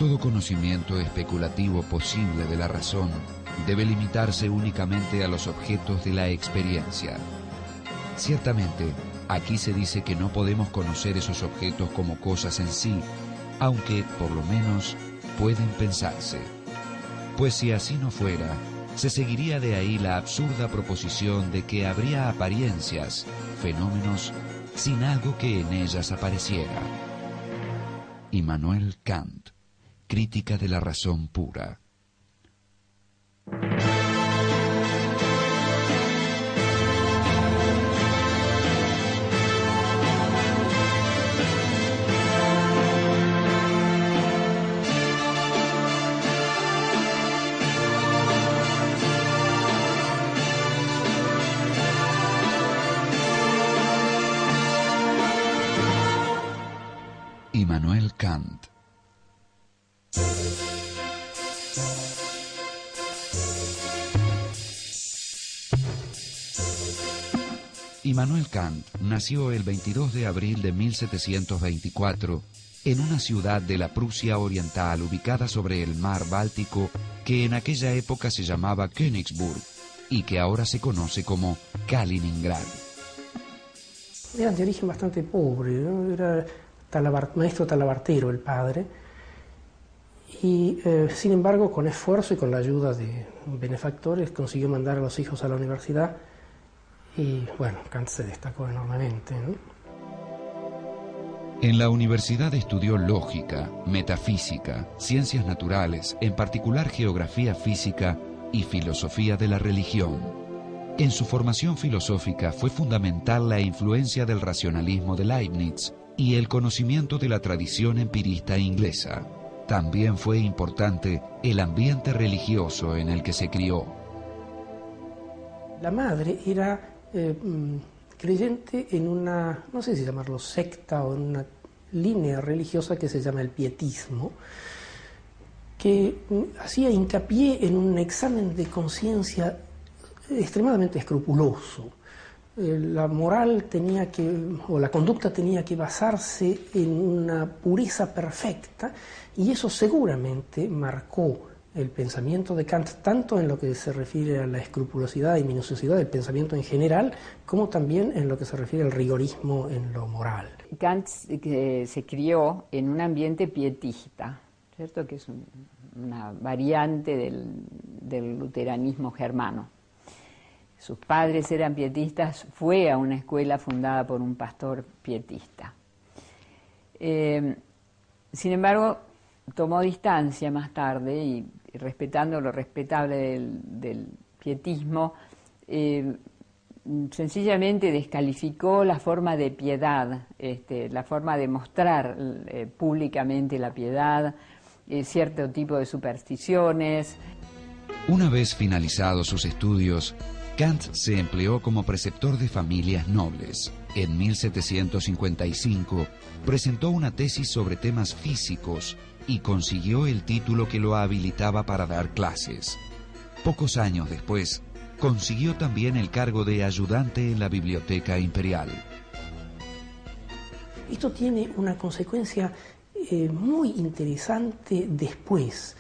todo conocimiento especulativo posible de la razón debe limitarse únicamente a los objetos de la experiencia. Ciertamente, aquí se dice que no podemos conocer esos objetos como cosas en sí, aunque, por lo menos, pueden pensarse. Pues si así no fuera, se seguiría de ahí la absurda proposición de que habría apariencias, fenómenos, sin algo que en ellas apareciera. Immanuel Kant, Crítica de la razón pura. Immanuel Kant. Immanuel Kant nació el 22 de abril de 1724 en una ciudad de la Prusia Oriental ubicada sobre el mar Báltico que en aquella época se llamaba Königsburg y que ahora se conoce como Kaliningrad. Era de origen bastante pobre, ¿no? Era maestro talabartero el padre, y sin embargo con esfuerzo y con la ayuda de benefactores consiguió mandar a los hijos a la universidad y bueno, Kant se destacó enormemente, ¿no? En la universidad estudió lógica, metafísica, ciencias naturales, en particular geografía física y filosofía de la religión. En su formación filosófica fue fundamental la influencia del racionalismo de Leibniz y el conocimiento de la tradición empirista inglesa. También fue importante el ambiente religioso en el que se crió. La madre era creyente en una, no sé si llamarlo secta o en una línea religiosa que se llama el pietismo, que hacía hincapié en un examen de conciencia extremadamente escrupuloso. La moral tenía que, o la conducta tenía que basarse en una pureza perfecta, y eso seguramente marcó el pensamiento de Kant, tanto en lo que se refiere a la escrupulosidad y minuciosidad del pensamiento en general, como también en lo que se refiere al rigorismo en lo moral. Kant se crió en un ambiente pietista, ¿cierto? Que es una variante del luteranismo germano. Sus padres eran pietistas, fue a una escuela fundada por un pastor pietista. Sin embargo, tomó distancia más tarde y respetando lo respetable del pietismo, sencillamente descalificó la forma de piedad, la forma de mostrar públicamente la piedad, cierto tipo de supersticiones. Una vez finalizados sus estudios, Kant se empleó como preceptor de familias nobles. En 1755 presentó una tesis sobre temas físicos y consiguió el título que lo habilitaba para dar clases. Pocos años después, consiguió también el cargo de ayudante en la Biblioteca Imperial. Esto tiene una consecuencia muy interesante después,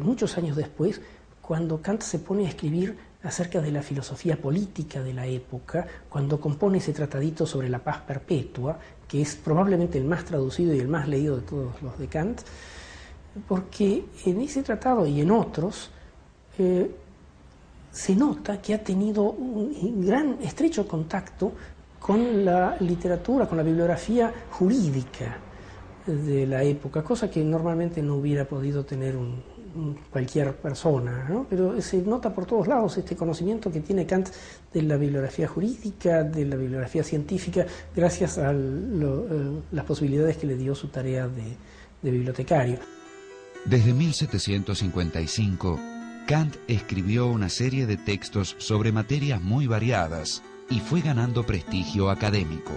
muchos años después, cuando Kant se pone a escribir acerca de la filosofía política de la época, cuando compone ese tratadito sobre la paz perpetua, que es probablemente el más traducido y el más leído de todos los de Kant, porque en ese tratado y en otros se nota que ha tenido un gran, estrecho contacto con la literatura, con la bibliografía jurídica de la época, cosa que normalmente no hubiera podido tener cualquier persona, ¿no? Pero se nota por todos lados este conocimiento que tiene Kant de la bibliografía jurídica, de la bibliografía científica, gracias a las posibilidades que le dio su tarea de bibliotecario. Desde 1755, Kant escribió una serie de textos sobre materias muy variadas y fue ganando prestigio académico.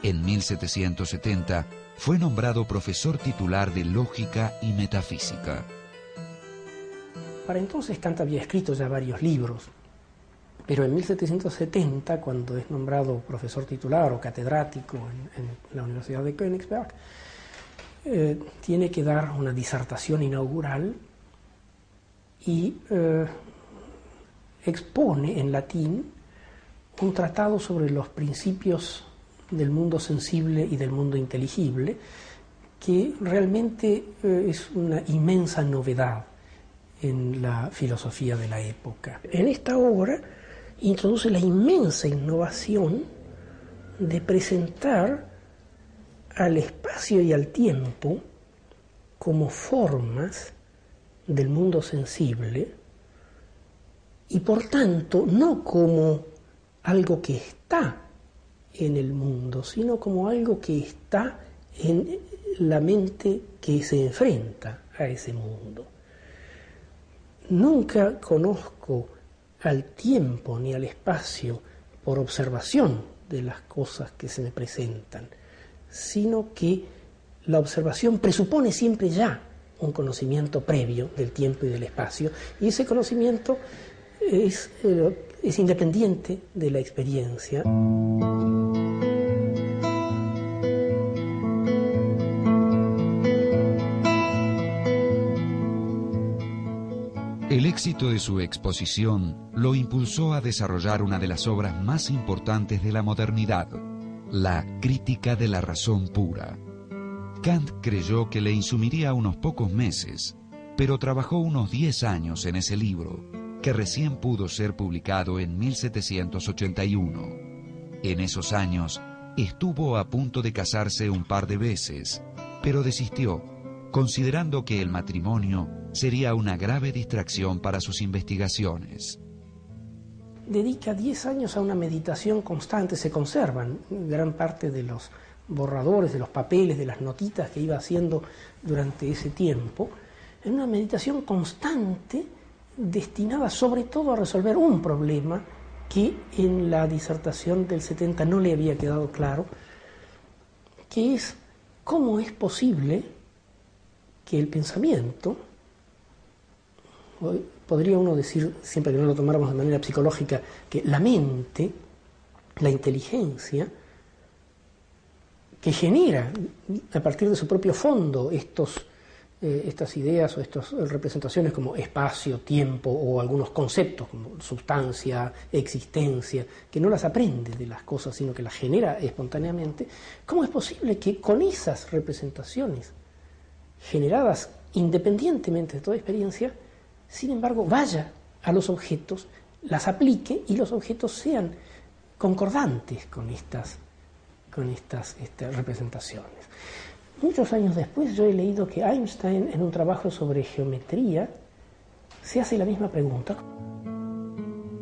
En 1770 fue nombrado profesor titular de lógica y metafísica. Para entonces Kant había escrito ya varios libros, pero en 1770, cuando es nombrado profesor titular o catedrático en la Universidad de Königsberg, tiene que dar una disertación inaugural y expone en latín un tratado sobre los principios del mundo sensible y del mundo inteligible, que realmente es una inmensa novedad en la filosofía de la época. En esta obra introduce la inmensa innovación de presentar al espacio y al tiempo como formas del mundo sensible y por tanto no como algo que está en el mundo, sino como algo que está en la mente que se enfrenta a ese mundo. Nunca conozco al tiempo ni al espacio por observación de las cosas que se me presentan, sino que la observación presupone siempre ya un conocimiento previo del tiempo y del espacio, y ese conocimiento es independiente de la experiencia. El éxito de su exposición lo impulsó a desarrollar una de las obras más importantes de la modernidad, la Crítica de la Razón Pura. Kant creyó que le insumiría unos pocos meses, pero trabajó unos 10 años en ese libro, que recién pudo ser publicado en 1781. En esos años estuvo a punto de casarse un par de veces, pero desistió, considerando que el matrimonio sería una grave distracción para sus investigaciones. Dedica 10 años a una meditación constante, se conservan gran parte de los borradores, de los papeles, de las notitas que iba haciendo durante ese tiempo, en una meditación constante destinada sobre todo a resolver un problema que en la disertación del 70 no le había quedado claro, que es cómo es posible que el pensamiento, podría uno decir, siempre que no lo tomáramos de manera psicológica, que la mente, la inteligencia, que genera a partir de su propio fondo estas ideas o estas representaciones como espacio, tiempo o algunos conceptos como sustancia, existencia, que no las aprende de las cosas sino que las genera espontáneamente, ¿cómo es posible que con esas representaciones generadas independientemente de toda experiencia, sin embargo vaya a los objetos, las aplique y los objetos sean concordantes con estas representaciones? Muchos años después yo he leído que Einstein, en un trabajo sobre geometría, se hace la misma pregunta.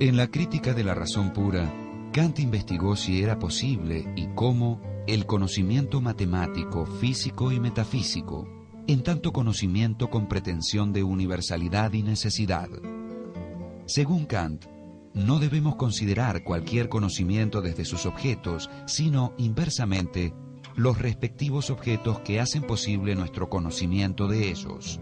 En la Crítica de la Razón Pura, Kant investigó si era posible y cómo el conocimiento matemático, físico y metafísico, en tanto conocimiento con pretensión de universalidad y necesidad. Según Kant, no debemos considerar cualquier conocimiento desde sus objetos, sino, inversamente, los respectivos objetos que hacen posible nuestro conocimiento de ellos.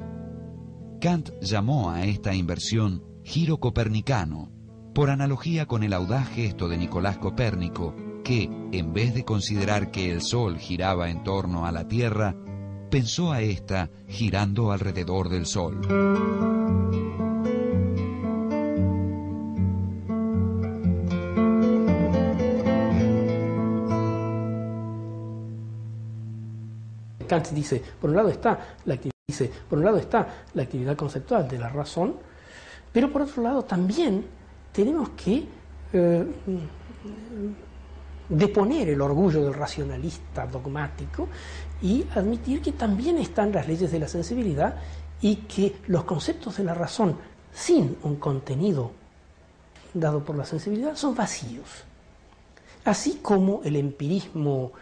Kant llamó a esta inversión giro copernicano, por analogía con el audaz gesto de Nicolás Copérnico, que, en vez de considerar que el Sol giraba en torno a la Tierra, pensó a ésta girando alrededor del Sol. Kant dice, por un lado está la actividad conceptual de la razón, pero por otro lado también tenemos que deponer el orgullo del racionalista dogmático y admitir que también están las leyes de la sensibilidad y que los conceptos de la razón sin un contenido dado por la sensibilidad son vacíos. Así como el empirismo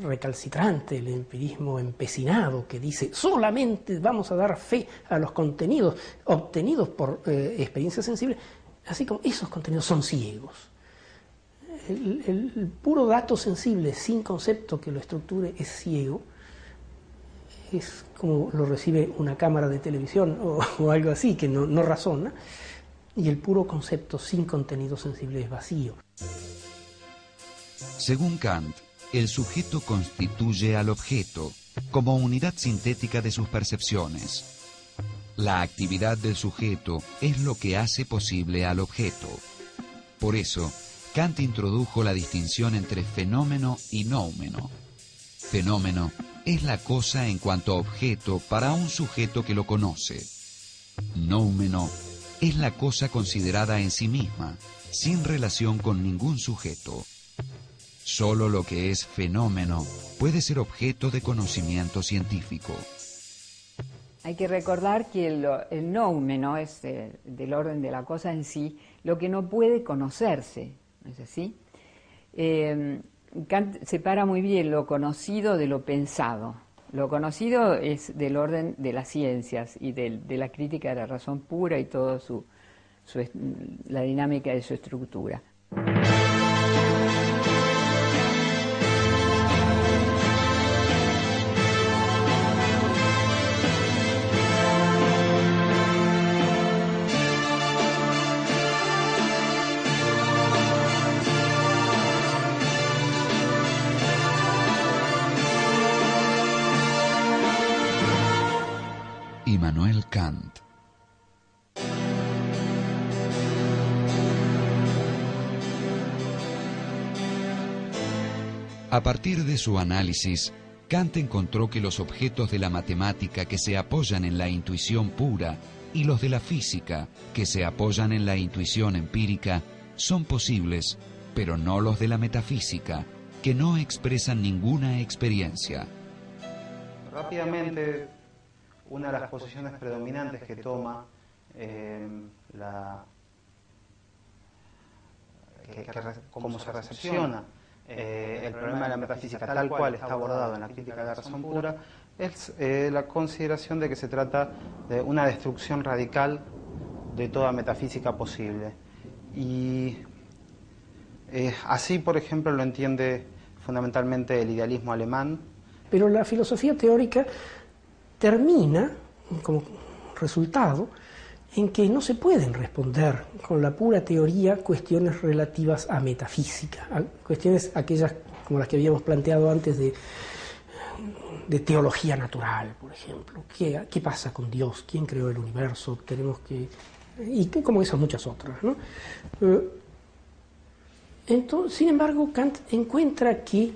recalcitrante, el empirismo empecinado que dice solamente vamos a dar fe a los contenidos obtenidos por experiencias sensibles, así como esos contenidos son ciegos. El puro dato sensible sin concepto que lo estructure es ciego, es como lo recibe una cámara de televisión o algo así, que no razona, y el puro concepto sin contenido sensible es vacío. Según Kant, el sujeto constituye al objeto como unidad sintética de sus percepciones. La actividad del sujeto es lo que hace posible al objeto. Por eso, Kant introdujo la distinción entre fenómeno y noumeno. Fenómeno es la cosa en cuanto a objeto para un sujeto que lo conoce. Noumeno es la cosa considerada en sí misma, sin relación con ningún sujeto. Solo lo que es fenómeno puede ser objeto de conocimiento científico. Hay que recordar que el noumeno es del orden de la cosa en sí, lo que no puede conocerse, ¿no es así? Kant separa muy bien lo conocido de lo pensado. Lo conocido es del orden de las ciencias y de la crítica de la razón pura y toda la dinámica de su estructura. Immanuel Kant. A partir de su análisis, Kant encontró que los objetos de la matemática que se apoyan en la intuición pura y los de la física que se apoyan en la intuición empírica son posibles, pero no los de la metafísica, que no expresan ninguna experiencia. Rápidamente, una de las posiciones predominantes que toma cómo se recepciona el problema de la metafísica tal cual está abordado en la crítica de la razón pura es la consideración de que se trata de una destrucción radical de toda metafísica posible. Y así, por ejemplo, lo entiende fundamentalmente el idealismo alemán. Pero la filosofía teórica termina, como resultado, en que no se pueden responder con la pura teoría cuestiones relativas a metafísica, a cuestiones aquellas como las que habíamos planteado antes de teología natural, por ejemplo. ¿Qué pasa con Dios? ¿Quién creó el universo? Y como esas muchas otras, ¿no? Entonces, sin embargo, Kant encuentra que,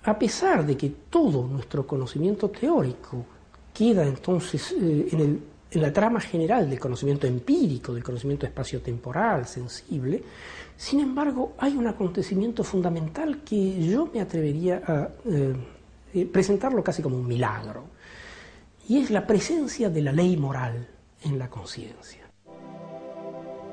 a pesar de que todo nuestro conocimiento teórico queda entonces en la trama general del conocimiento empírico, del conocimiento espaciotemporal, sensible, sin embargo hay un acontecimiento fundamental que yo me atrevería a presentarlo casi como un milagro, y es la presencia de la ley moral en la conciencia.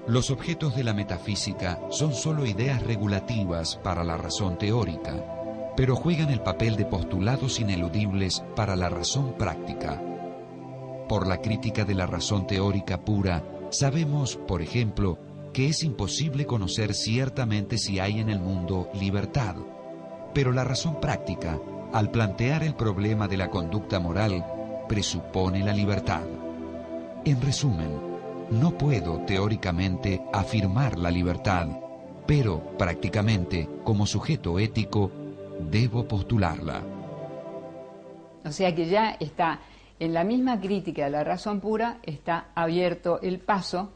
Los objetos de la metafísica son solo ideas regulativas para la razón teórica, pero juegan el papel de postulados ineludibles para la razón práctica. Por la crítica de la razón teórica pura, sabemos, por ejemplo, que es imposible conocer ciertamente si hay en el mundo libertad. Pero la razón práctica, al plantear el problema de la conducta moral, presupone la libertad. En resumen, no puedo teóricamente afirmar la libertad, pero prácticamente, como sujeto ético, debo postularla. O sea que ya está, en la misma crítica de la razón pura, está abierto el paso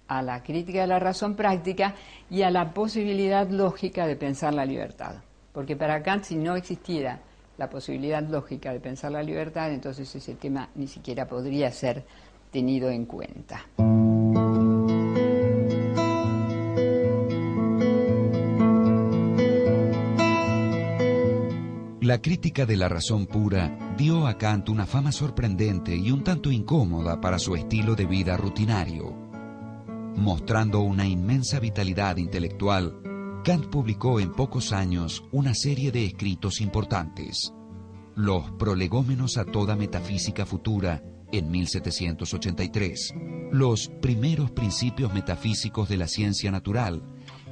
a la crítica de la razón práctica y a la posibilidad lógica de pensar la libertad. Porque para Kant, si no existiera la posibilidad lógica de pensar la libertad, entonces ese tema ni siquiera podría ser tenido en cuenta. La crítica de la razón pura dio a Kant una fama sorprendente y un tanto incómoda para su estilo de vida rutinario. Mostrando una inmensa vitalidad intelectual, Kant publicó en pocos años una serie de escritos importantes. Los Prolegómenos a toda metafísica futura, en 1783. Los Primeros principios metafísicos de la ciencia natural,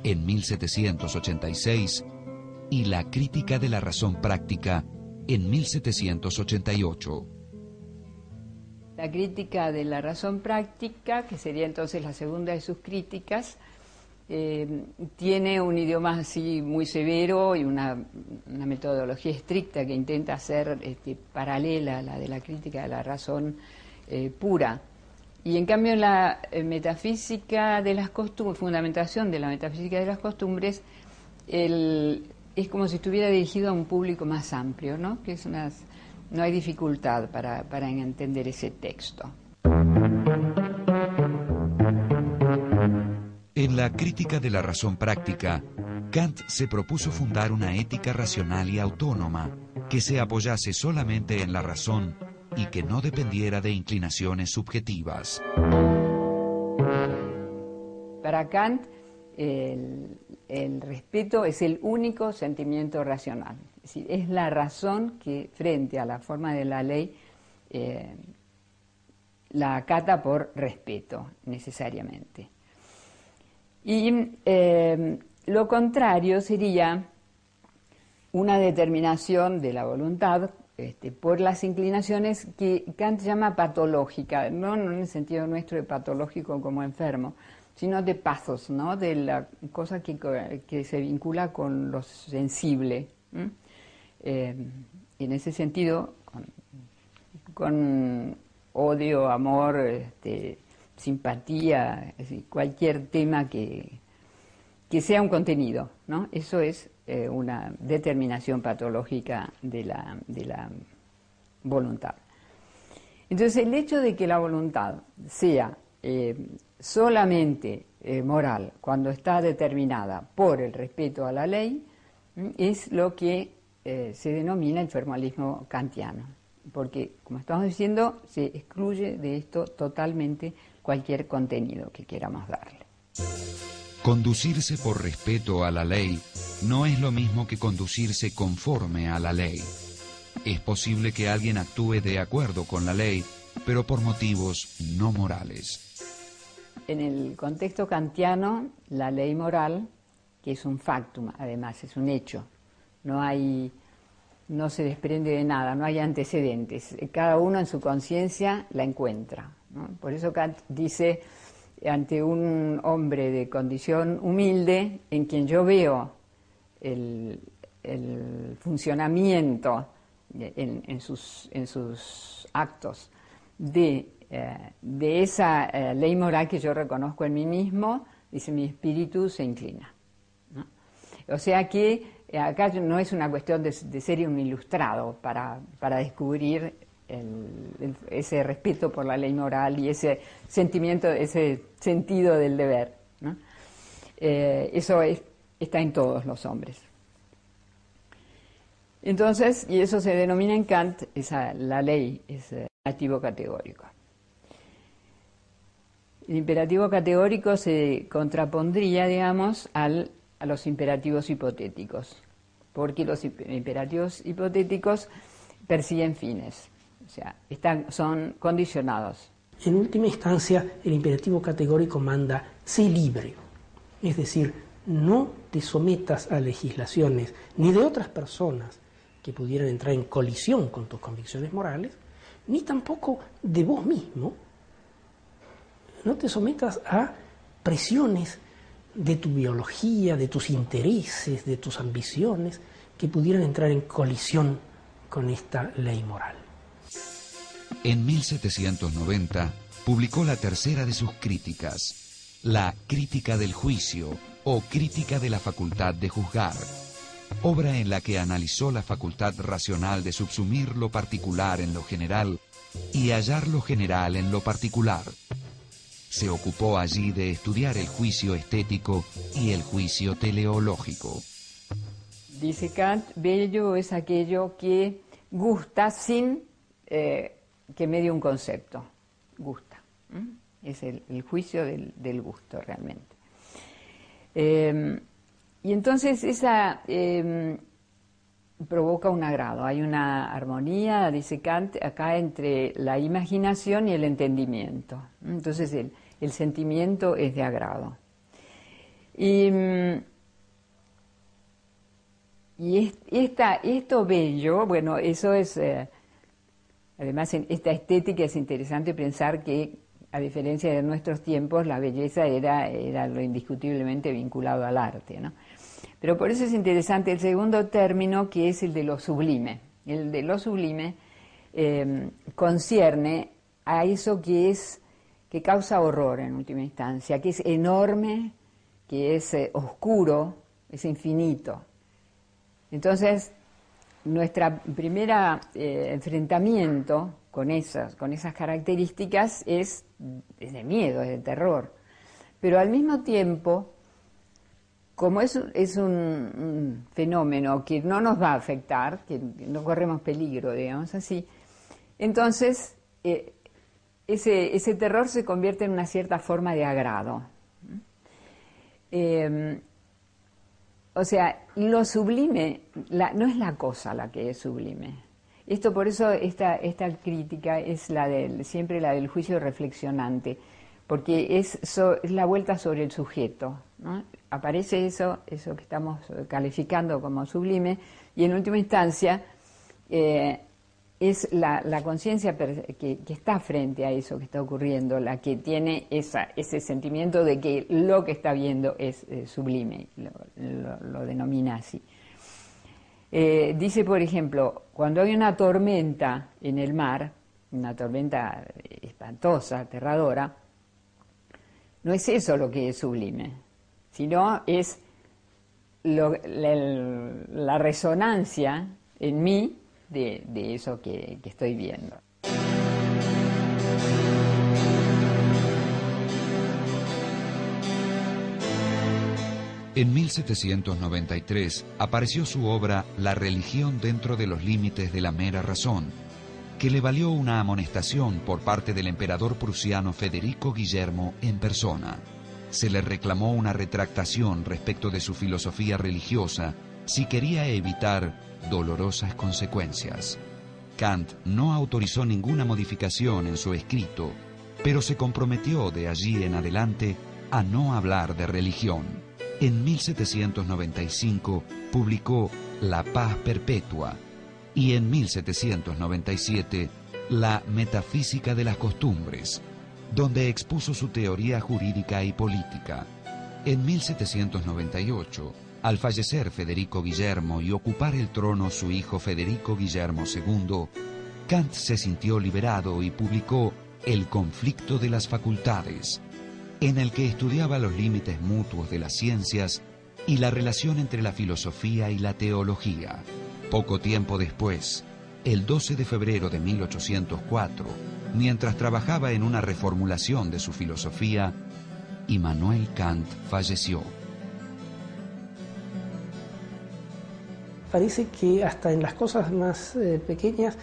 en 1786. Y la Crítica de la razón práctica, en 1788. La crítica de la razón práctica, que sería entonces la segunda de sus críticas, tiene un idioma así muy severo y una metodología estricta que intenta ser paralela a la de la crítica de la razón pura. Y en cambio en la metafísica de las costumbres, fundamentación de la metafísica de las costumbres, es como si estuviera dirigido a un público más amplio, ¿no? Que es no hay dificultad para entender ese texto. En la crítica de la razón práctica, Kant se propuso fundar una ética racional y autónoma que se apoyase solamente en la razón y que no dependiera de inclinaciones subjetivas. Para Kant, el respeto es el único sentimiento racional. Es decir, es la razón que, frente a la forma de la ley, la acata por respeto, necesariamente. Y lo contrario sería una determinación de la voluntad por las inclinaciones que Kant llama patológica, no en el sentido nuestro de patológico como enfermo, sino de pathos, ¿no? De la cosa que se vincula con lo sensible. En ese sentido, con odio, amor, simpatía, es decir, cualquier tema que sea un contenido, ¿no? Eso es una determinación patológica de la voluntad. Entonces, el hecho de que la voluntad sea solamente moral cuando está determinada por el respeto a la ley es lo que se denomina el formalismo kantiano, porque, como estamos diciendo, se excluye de esto totalmente cualquier contenido que queramos darle. Conducirse por respeto a la ley no es lo mismo que conducirse conforme a la ley. Es posible que alguien actúe de acuerdo con la ley, pero por motivos no morales. En el contexto kantiano, la ley moral, que es un factum, además, es un hecho, no se desprende de nada, no hay antecedentes, cada uno en su conciencia la encuentra, ¿no? Por eso Kant dice, ante un hombre de condición humilde, en quien yo veo el funcionamiento en sus actos de esa ley moral que yo reconozco en mí mismo, dice, mi espíritu se inclina, ¿no? O sea que acá no es una cuestión de ser un ilustrado para descubrir ese respeto por la ley moral y ese sentimiento, ese sentido del deber, ¿no? Eso está en todos los hombres. Entonces, y eso se denomina en Kant, la ley es imperativo categórico. El imperativo categórico se contrapondría, digamos, a los imperativos hipotéticos, porque los imperativos hipotéticos persiguen fines, o sea, son condicionados. En última instancia, el imperativo categórico manda, sé libre, es decir, no te sometas a legislaciones ni de otras personas que pudieran entrar en colisión con tus convicciones morales, ni tampoco de vos mismo. No te sometas a presiones de tu biología, de tus intereses, de tus ambiciones, que pudieran entrar en colisión con esta ley moral. En 1790 publicó la tercera de sus críticas, la Crítica del Juicio o Crítica de la Facultad de Juzgar, obra en la que analizó la facultad racional de subsumir lo particular en lo general y hallar lo general en lo particular. Se ocupó allí de estudiar el juicio estético y el juicio teleológico. Dice Kant, bello es aquello que gusta sin que medie un concepto. Gusta. Es el juicio del gusto realmente. Y entonces esa provoca un agrado. Hay una armonía, dice Kant, acá entre la imaginación y el entendimiento. Entonces el sentimiento es de agrado. Y esto bello, bueno, eso es... además, en esta estética es interesante pensar que a diferencia de nuestros tiempos, la belleza era lo indiscutiblemente vinculado al arte, ¿no? Pero por eso es interesante el segundo término, que es el de lo sublime. El de lo sublime concierne a eso que causa horror en última instancia, que es enorme, que es oscuro, es infinito. Entonces, nuestra primera enfrentamiento con esas características es de miedo, es de terror. Pero al mismo tiempo, como es un fenómeno que no nos va a afectar, que no corremos peligro, digamos así, entonces ese terror se convierte en una cierta forma de agrado. O sea, lo sublime no es la cosa la que es sublime. Esto, por eso esta crítica es siempre la del juicio reflexionante, porque es la vuelta sobre el sujeto, ¿no? Aparece eso que estamos calificando como sublime, y en última instancia es la conciencia que está frente a eso que está ocurriendo, la que tiene ese sentimiento de que lo que está viendo es sublime, lo denomina así. Dice, por ejemplo, cuando hay una tormenta en el mar, una tormenta espantosa, aterradora, no es eso lo que es sublime, sino es la resonancia en mí de eso que estoy viendo. En 1793 apareció su obra La religión dentro de los límites de la mera razón, que le valió una amonestación por parte del emperador prusiano Federico Guillermo en persona. Se le reclamó una retractación respecto de su filosofía religiosa si quería evitar dolorosas consecuencias. Kant no autorizó ninguna modificación en su escrito, pero se comprometió de allí en adelante a no hablar de religión. En 1795 publicó La Paz Perpetua y en 1797 La Metafísica de las Costumbres, donde expuso su teoría jurídica y política. En 1798, al fallecer Federico Guillermo y ocupar el trono su hijo Federico Guillermo II, Kant se sintió liberado y publicó El conflicto de las facultades, en el que estudiaba los límites mutuos de las ciencias y la relación entre la filosofía y la teología. Poco tiempo después, el 12 de febrero de 1804, mientras trabajaba en una reformulación de su filosofía, Immanuel Kant falleció. Parece que hasta en las cosas más pequeñas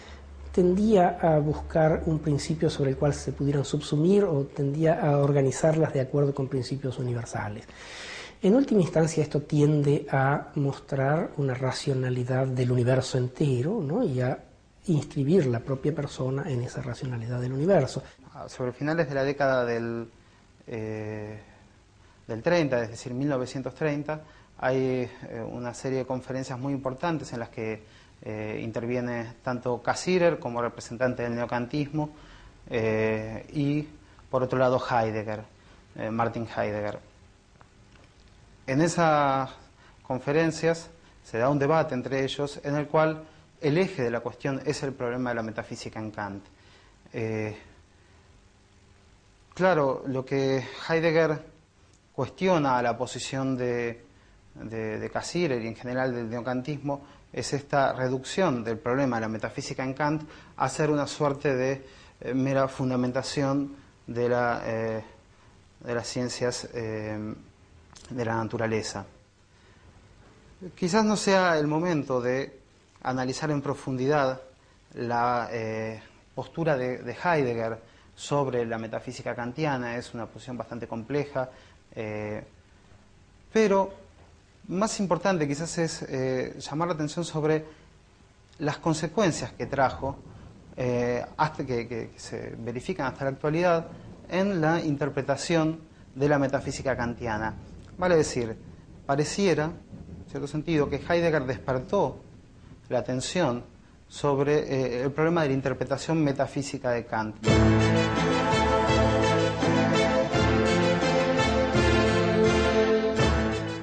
tendía a buscar un principio sobre el cual se pudieran subsumir, o tendía a organizarlas de acuerdo con principios universales. En última instancia, esto tiende a mostrar una racionalidad del universo entero, ¿no? Y a inscribir la propia persona en esa racionalidad del universo. Sobre finales de la década del 30, es decir, 1930, hay una serie de conferencias muy importantes en las que interviene tanto Cassirer como representante del neocantismo y por otro lado Heidegger, Martin Heidegger. En esas conferencias se da un debate entre ellos en el cual el eje de la cuestión es el problema de la metafísica en Kant. Claro, lo que Heidegger cuestiona a la posición de Cassirer y en general del neocantismo es esta reducción del problema de la metafísica en Kant a ser una suerte de mera fundamentación de las ciencias de la naturaleza. Quizás no sea el momento de analizar en profundidad la postura de Heidegger sobre la metafísica kantiana. Es una posición bastante compleja, pero más importante quizás es llamar la atención sobre las consecuencias que trajo, hasta que se verifican hasta la actualidad, en la interpretación de la metafísica kantiana. Vale decir, pareciera, en cierto sentido, que Heidegger despertó la atención sobre el problema de la interpretación metafísica de Kant.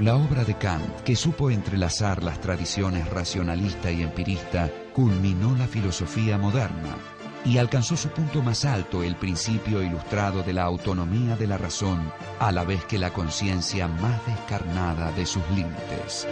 La obra de Kant, que supo entrelazar las tradiciones racionalista y empirista, culminó la filosofía moderna y alcanzó su punto más alto, el principio ilustrado de la autonomía de la razón, a la vez que la conciencia más descarnada de sus límites.